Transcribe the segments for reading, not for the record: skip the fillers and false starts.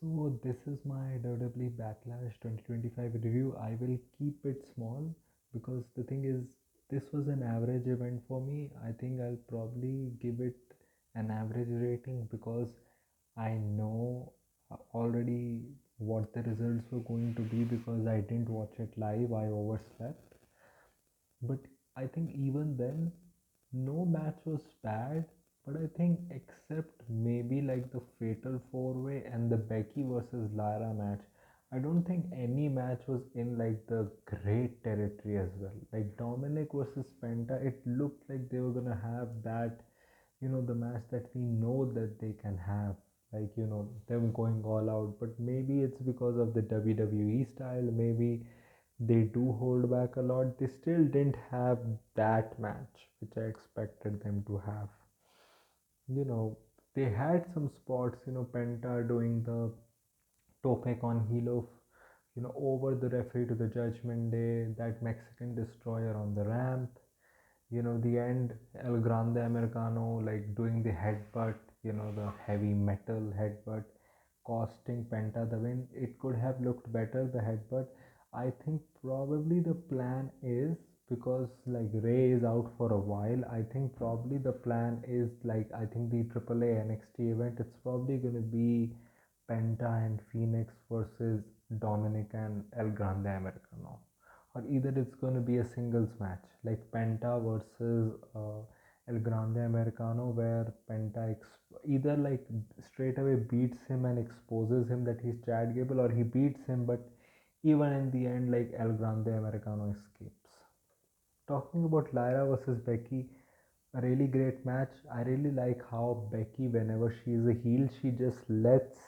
So this is my WWE Backlash 2025 review. I will keep it small because the thing is this was an average event for me. I think I'll probably give it an average rating because I know already what the results were going to be because I didn't watch it live. I overslept. But I think even then, no match was bad. But I think except maybe like the Fatal Four Way and the Becky versus Lyra match, I don't think any match was in like the great territory as well. Like Dominic versus Penta, it looked like they were gonna have that, the match that we know that they can have. Like, them going all out. But maybe it's because of the WWE style. Maybe they do hold back a lot. They still didn't have that match which I expected them to have. You know, they had some spots, Penta doing the tope con hilo, over the referee to the Judgment Day, that Mexican destroyer on the ramp, the end, El Grande Americano, like doing the headbutt, the heavy metal headbutt, costing Penta the win. It could have looked better, the headbutt. I think probably the plan is because like Ray is out for a while. I think probably the plan is like I think the AAA NXT event. It's probably gonna be Penta and Phoenix versus Dominic and El Grande Americano, or either it's going to be a singles match like Penta versus El Grande Americano, where Penta either like straight away beats him and exposes him that he's Chad Gable, or he beats him, but even in the end, like El Grande Americano escapes. Talking about Lyra versus Becky, a really great match. I really like how Becky, whenever she is a heel, she just lets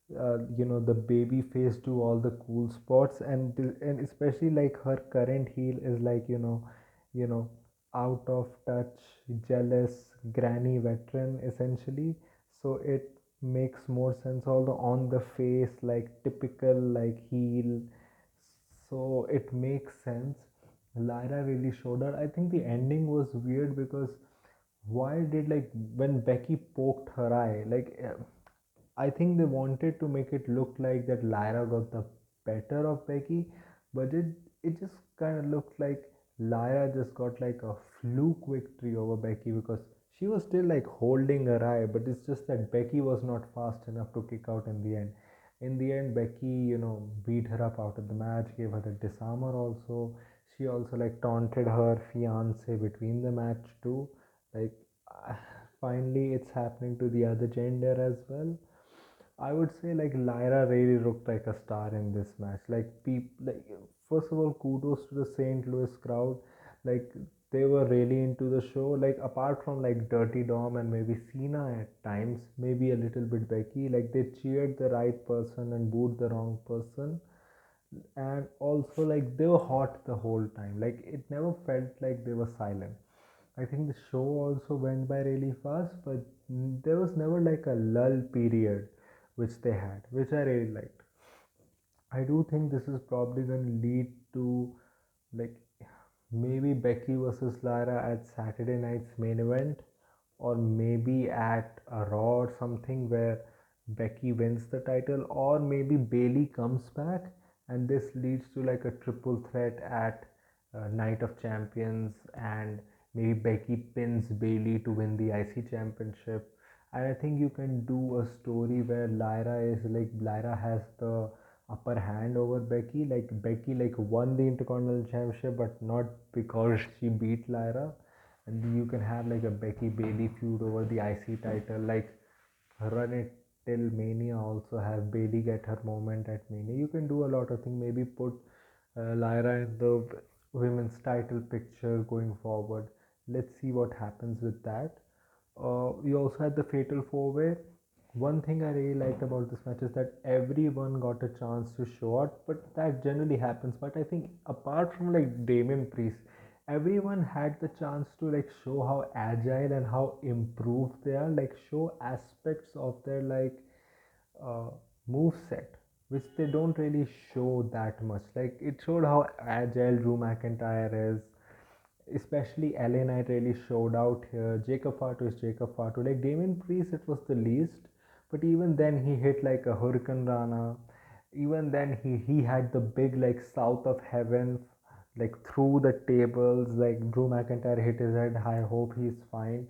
the baby face do all the cool spots, and especially like her current heel is like you know out of touch, jealous granny veteran essentially. So it makes more sense. Although on the face, like typical like heel, so it makes sense. Lyra really showed her. I think the ending was weird because why did like when Becky poked her eye, like I think they wanted to make it look like that Lyra got the better of Becky, but it just kind of looked like Lyra just got like a fluke victory over Becky because she was still like holding her eye, but it's just that Becky was not fast enough to kick out in the end. In the end, Becky, beat her up out of the match, gave her the disarmor also. She also like taunted her fiance between the match too. Like, finally, it's happening to the other gender as well. I would say like Lyra really looked like a star in this match. Like first of all, kudos to the St. Louis crowd. Like they were really into the show. Like apart from like Dirty Dom and maybe CENA at times, maybe a little bit Becky. Like they cheered the right person and booed the wrong person, and also like they were hot the whole time. Like it never felt like they were silent. I think the show also went by really fast, but there was never like a lull period which they had, which I really liked. I do think this is probably going to lead to like maybe Becky versus Lara at Saturday night's main event, or maybe at a Raw or something where Becky wins the title, or maybe Bailey comes back and this leads to like a triple threat at Night of Champions, and maybe Becky pins Bailey to win the IC championship. And I think you can do a story where Lyra has the upper hand over Becky. Like Becky like won the Intercontinental Championship, but not because she beat Lyra. And you can have like a Becky Bailey feud over the IC title. Like run it till Mania. Also have Bailey get her moment at Mania. You can do a lot of things. Maybe put Lyra in the women's title picture going forward. Let's see what happens with that. We also had the Fatal Four Way. One thing I really liked about this match is that everyone got a chance to show out, but that generally happens. But I think apart from like Damien Priest, everyone had the chance to like show how agile and how improved they are, like show aspects of their like uh, move set which they don't really show that much. Like it showed how agile Drew McIntyre is, especially LA Knight really showed out here. Jacob Fatu is Jacob Fatu. Like Damien Priest, it was the least, But even then, he hit like a Hurricane Rana. Even then, he had the big like South of Heaven, like through the tables. Like Drew McIntyre hit his head. I hope he's fine.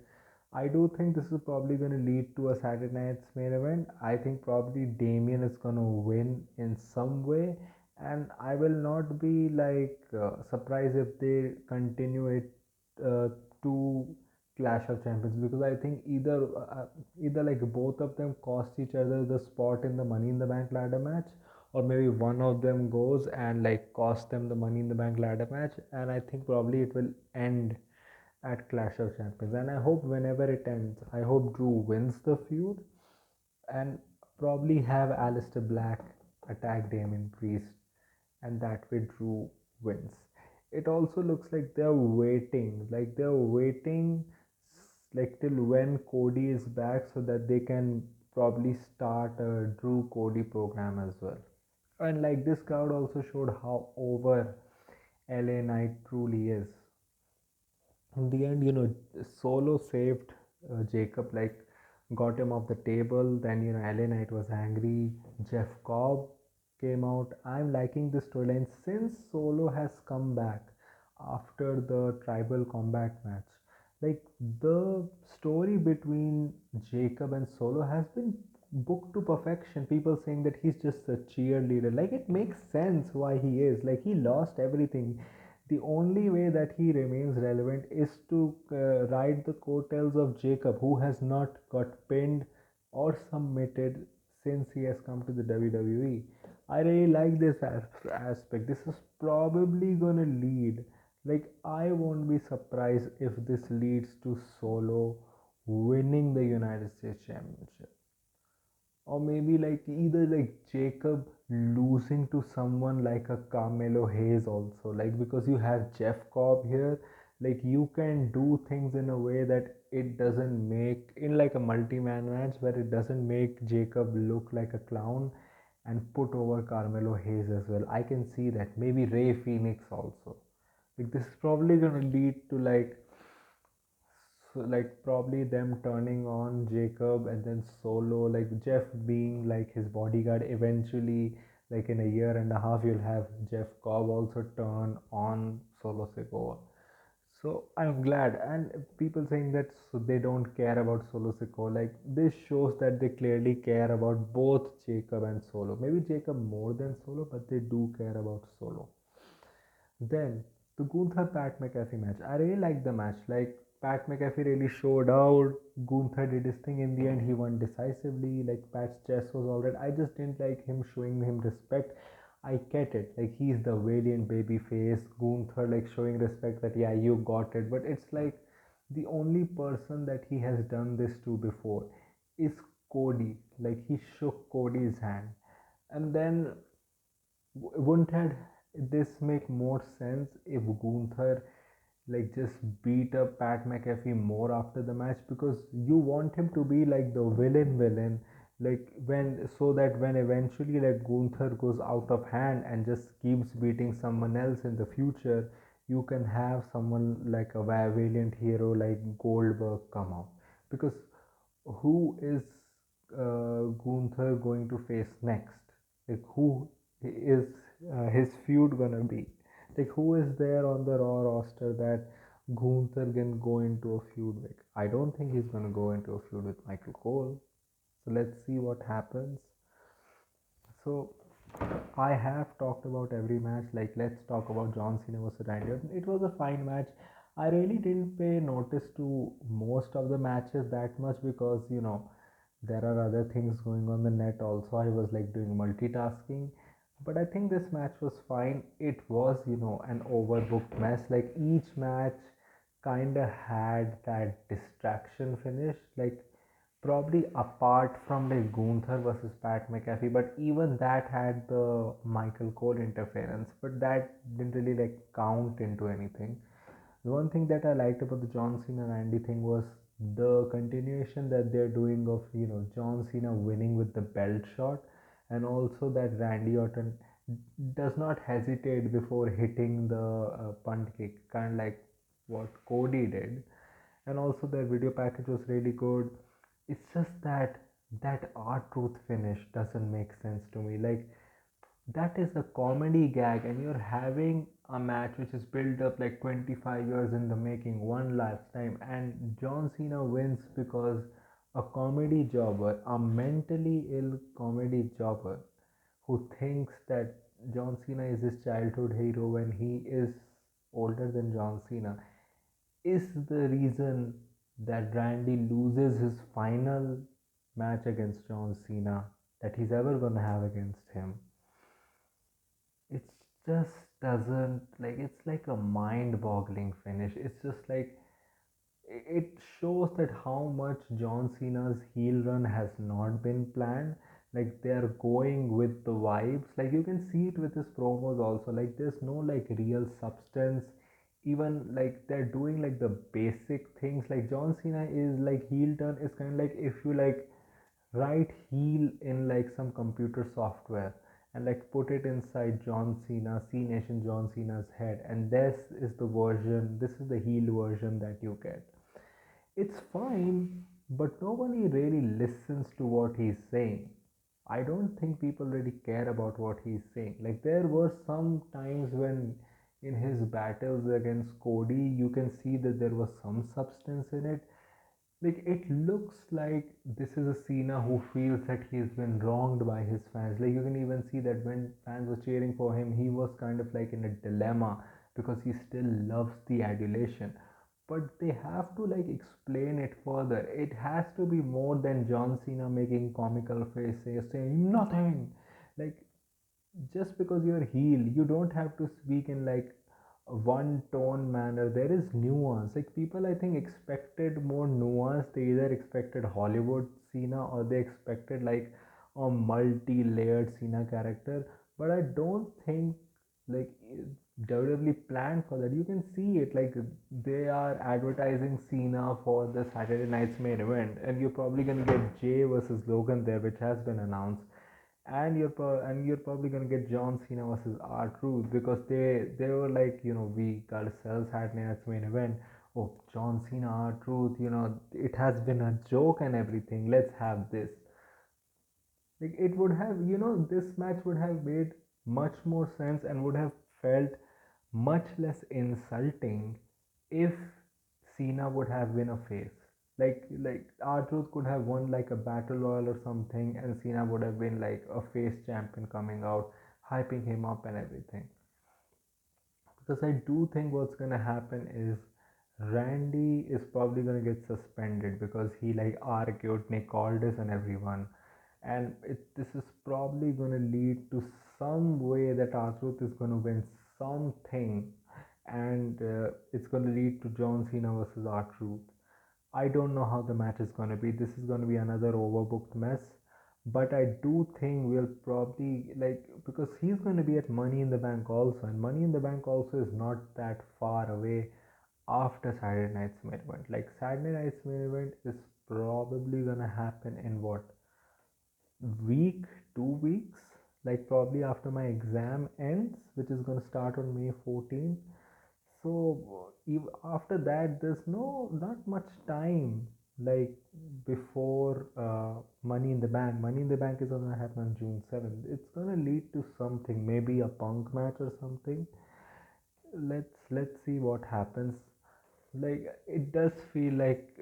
I do think this is probably going to lead to a Saturday night's main event. I think probably Damien is going to win in some way, and I will not be like surprised if they continue it uh, to Clash of Champions, because I think either like both of them cost each other the spot in the Money in the Bank ladder match, or maybe one of them goes and like cost them the Money in the Bank ladder match, and I think probably it will end at Clash of Champions. And I hope whenever it ends, I hope Drew wins the feud and probably have Aleister Black attack Damien Priest, and that way Drew wins. It also looks like they're waiting like till when Cody is back so that they can probably start a Drew Cody program as well. And like this crowd also showed how over LA Knight truly is. In the end, Solo saved Jacob, like got him off the table. Then LA Knight was angry. Jeff Cobb came out. I'm liking this storyline since Solo has come back after the tribal combat match. Like the story between Jacob and Solo has been booked to perfection. People saying that he's just a cheerleader. Like it makes sense why he is. Like he lost everything. The only way that he remains relevant is to ride the coattails of Jacob, who has not got pinned or submitted since he has come to the WWE. I really like this aspect. This is probably gonna lead. Like, I won't be surprised if this leads to Solo winning the United States Championship, or maybe like either like Jacob losing to someone like a Carmelo Hayes also, like because you have Jeff Cobb here, like you can do things in a way that it doesn't make in like a multi-man match where it doesn't make Jacob look like a clown, and put over Carmelo Hayes as well. I can see that. Maybe Ray Phoenix also. Like this is probably gonna lead to like, so like probably them turning on Jacob, and then Solo, like Jeff being like his bodyguard eventually. Like in a year and a half, you'll have Jeff Cobb also turn on Solo Sikoa. So I'm glad, and people saying that they don't care about Solo Sikoa, like this shows that they clearly care about both Jacob and Solo. Maybe Jacob more than Solo, but they do care about Solo. Then the Gunther Pat McAfee match. I really liked the match. Like Pat McAfee really showed out. Gunther did his thing in the end. He won decisively. Like Pat's chest was alright. I just didn't like him showing him respect. I get it. Like he's the valiant baby face. Gunther like showing respect that yeah you got it. But it's like the only person that he has done this to before is Cody. Like he shook Cody's hand, and then wouldn't had this make more sense if Gunther like just beat up Pat McAfee more after the match, because you want him to be like the villain, like when so that when eventually like Gunther goes out of hand and just keeps beating someone else in the future, you can have someone like a valiant hero like Goldberg come out. Because who is Gunther going to face next? Like who is his feud gonna be? Like who is there on the Raw roster that Gunther can go into a feud with? I don't think he's gonna go into a feud with Michael Cole. So let's see what happens. So I have talked about every match. Like let's talk about John Cena versus Randy Orton. It was a fine match. I really didn't pay notice to most of the matches that much because there are other things going on the net also. I was like doing multitasking. But I think this match was fine. It was, an overbooked mess. Like each match kinda had that distraction finish. Like probably apart from like Gunther versus Pat McAfee, but even that had the Michael Cole interference, but that didn't really like count into anything. The one thing that I liked about the John Cena Randy thing was the continuation that they're doing of John Cena winning with the belt shot, and also that Randy Orton does not hesitate before hitting the punt kick, kind of like what Cody did. And also their video package was really good. It's just that That R-Truth finish doesn't make sense to me. Like, that is a comedy gag, and you're having a match which is built up like 25 years in the making, one lifetime, and John Cena wins because a comedy jobber, a mentally ill comedy jobber who thinks that John Cena is his childhood hero when he is older than John Cena, is the reason that Randy loses his final match against John Cena that he's ever gonna have against him. It just doesn't, like, it's like a mind boggling finish. It's just like it shows that how much John Cena's heel run has not been planned. Like, they are going with the vibes. Like, you can see it with his promos also. Like, there's no like real substance. Even like they're doing like the basic things. Like, John Cena is like heel turn is kind of like if you like write heel in like some computer software and like put it inside John Cena, C Nation John Cena's head, and this is the heel version that you get. It's fine, but nobody really listens to what he's saying. I don't think people really care about what he's saying. Like, there were some times when in his battles against Cody, you can see that there was some substance in it. Like, it looks like this is a Cena who feels that he's been wronged by his fans. Like, you can even see that when fans were cheering for him, he was kind of like in a dilemma because he still loves the adulation. But they have to like explain it further. It has to be more than John Cena making comical faces saying nothing. Like, just because you're heel, you don't have to speak in like a one tone manner. There is nuance. Like, people, I think, expected more nuance. They either expected Hollywood Cena or they expected like a multi layered Cena character. But I don't think like WWE planned for that. You can see it, like they are advertising Cena for the Saturday night's main event, and you're probably gonna get Jay versus Logan there, which has been announced, and you're probably gonna get John Cena versus R-Truth because they were like, we gotta sell Saturday night's main event. Oh, John Cena R-Truth, it has been a joke and everything. Let's have this. Like, it would have, this match would have made much more sense and would have felt much less insulting if Cena would have been a face. Like R-Truth could have won like a battle royal or something, and Cena would have been like a face champion coming out, hyping him up and everything. Because I do think what's gonna happen is Randy is probably gonna get suspended because he like argued Nick Aldis and everyone, and this is probably gonna lead to some way that R-Truth is gonna win something, and it's gonna lead to John Cena versus R-Truth. I don't know how the match is going to be. This is going to be another overbooked mess. But I do think we'll probably like because he's going to be at Money in the Bank also, and Money in the Bank also is not that far away after Saturday Night's main event. Like, Saturday Night's main event is probably gonna happen in what, week, 2 weeks? Like, probably after my exam ends, which is gonna start on May 14th. So after that, there's not much time like before Money in the Bank. Money in the Bank is gonna happen on June 7th. It's gonna lead to something, maybe a punk match or something. Let's see what happens. Like, it does feel like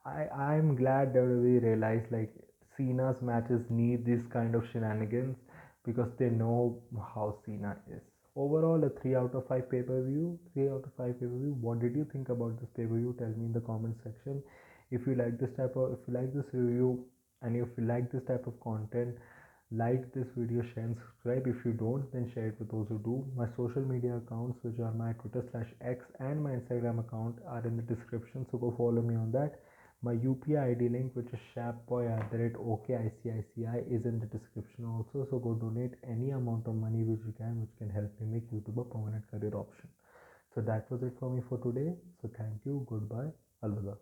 I'm glad WWE realized like Cena's matches need these kind of shenanigans because they know how Cena is. Overall, a 3 out of 5 pay per view. 3 out of 5 pay per view. What did you think about this pay per view? Tell me in the comment section. If you like this review, and if you like this type of content, like this video, share and subscribe. If you don't, then share it with those who do. My social media accounts, which are my Twitter/X and my Instagram account, are in the description, so go follow me on that. My UPI ID link, which is shapboy@okicici, is in the description also, so go donate any amount of money which you can, which can help me make YouTube a permanent career option. So that was it for me for today. So thank you, goodbye, alvida.